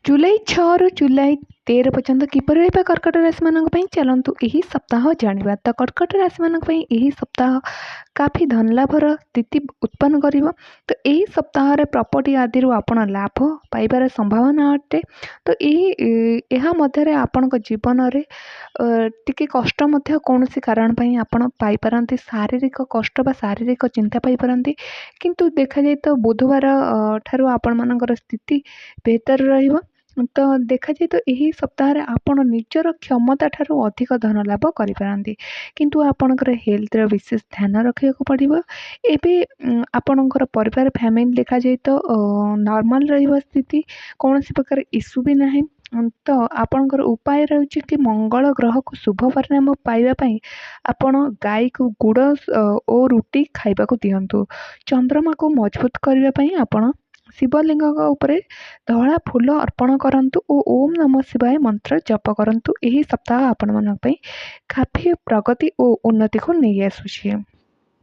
जुलाई 6 ରୁ जुलाई 13 पर्यंत किपरि रहबा कर्कट राशि मानक पई चलंतु एही सप्ताह जानिबा। तो कर्कट राशि मानक पई एही सप्ताह काफी धन लाभर स्थिति उत्पन्न करिवो। तो एही सप्ताह रे प्रॉपर्टी आदि रु आपण लाभ पाइबार संभावना अटे। तो एहा मध्य रे आपणक जीवन रे टिके कष्ट मध्य कौनसी कारण पई आपण पाई पारंती, शारीरिक कष्ट बा शारीरिक चिंता पाई पारंती। किंतु देखा जाय तो बुधवार ठारू आपण मानकर स्थिति बेहतर रहिबो। तो देखा जाए तो यही सप्ताह रे आपण निजर क्षमता ठारू अधिक धन लाभ करिपारंती। किंतु आपणकर हेल्थ रो विशेष ध्यान रखिବାକୁ पड़िबो। एबे आपणकर परिवार फैमिली देखा जाए तो नॉर्मल रहिबो स्थिति, कौनसी प्रकार इश्यू भी नाही। तो आपणकर उपाय रहउछि कि मंगल ग्रह को शुभ परिणाम पाइबा पई आपण गाय को गुड़ ओ रुटी खाइबाकू दियंतु। चंद्रमा को मजबूत करबा पई आपण शिवलिंग उपरे धଳा फूल अर्पण करंतु ओ ओम नमः शिवाय मंत्र जप करंतु। एही सप्ताह आपण मन पई काफी प्रगति ओ उन्नति को नहीं आसुछि।